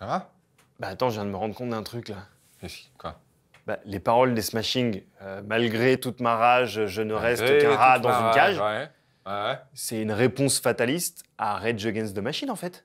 Ça va? Bah attends, je viens de me rendre compte d'un truc là. Quoi? Bah, les paroles des Smashing, malgré toute ma rage, je ne reste qu'un rat dans une cage. Ouais. C'est une réponse fataliste à Rage Against the Machine en fait.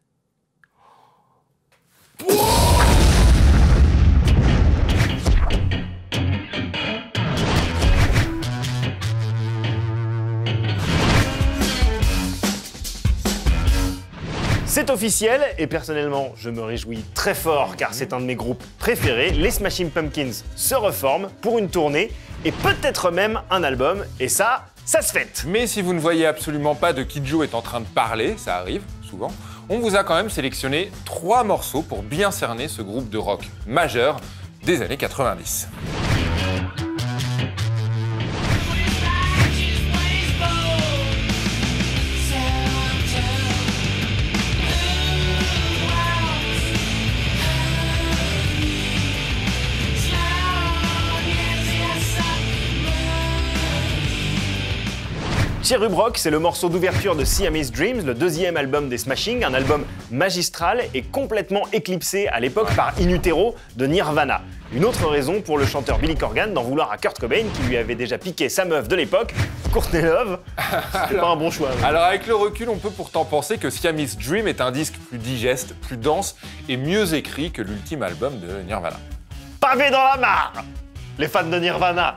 C'est officiel et personnellement, je me réjouis très fort car c'est un de mes groupes préférés. Les Smashing Pumpkins se reforment pour une tournée et peut-être même un album et ça se fête. Mais si vous ne voyez absolument pas de qui Joe est en train de parler, ça arrive souvent, on vous a quand même sélectionné 3 morceaux pour bien cerner ce groupe de rock majeur des années 90. Cherub Rock, c'est le morceau d'ouverture de Siamese Dreams, le 2e album des Smashing, un album magistral et complètement éclipsé à l'époque par In Utero de Nirvana. Une autre raison pour le chanteur Billy Corgan d'en vouloir à Kurt Cobain qui lui avait déjà piqué sa meuf de l'époque, Courtney Love. C'est pas un bon choix. Alors avec le recul, on peut pourtant penser que Siamese Dream est un disque plus digeste, plus dense et mieux écrit que l'ultime album de Nirvana. Pavé dans la mare, les fans de Nirvana.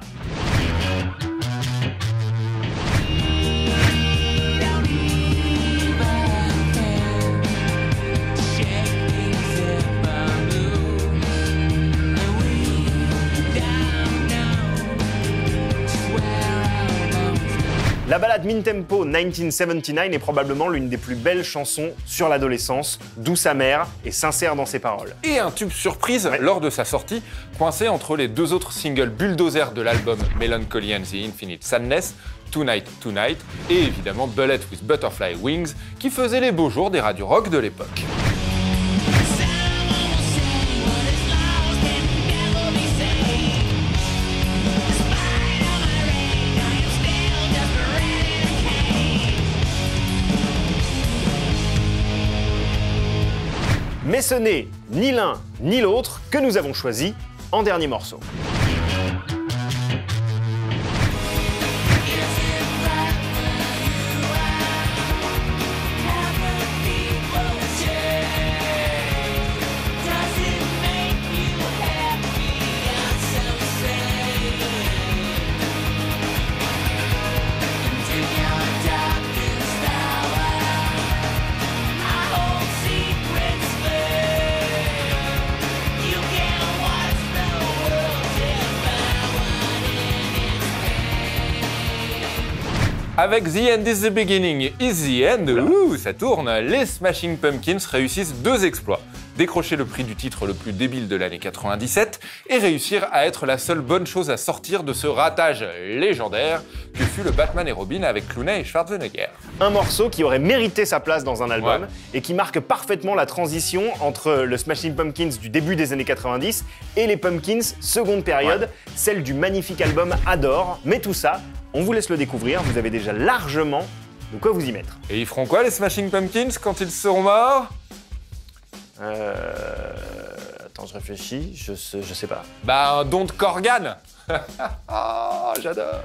La ballade Min-Tempo 1979 est probablement l'une des plus belles chansons sur l'adolescence, douce amère et sincère dans ses paroles. Et un tube surprise lors de sa sortie, coincé entre les 2 autres singles bulldozer de l'album Melancholy and the Infinite Sadness, Tonight Tonight et évidemment Bullet with Butterfly Wings qui faisaient les beaux jours des radios rock de l'époque. Mais ce n'est ni l'un ni l'autre que nous avons choisi en dernier morceau. Avec The End is the Beginning, Is the End, ouh, ça tourne, les Smashing Pumpkins réussissent 2 exploits. Décrocher le prix du titre le plus débile de l'année 97 et réussir à être la seule bonne chose à sortir de ce ratage légendaire que fut le Batman et Robin avec Clooney et Schwarzenegger. Un morceau qui aurait mérité sa place dans un album et qui marque parfaitement la transition entre le Smashing Pumpkins du début des années 90 et les Pumpkins seconde période, celle du magnifique album Adore. Mais tout ça, on vous laisse le découvrir, vous avez déjà largement de quoi vous y mettre. Et ils feront quoi les Smashing Pumpkins quand ils seront morts? Attends, je réfléchis, je sais pas. Bah un don de Corgan. Oh, j'adore.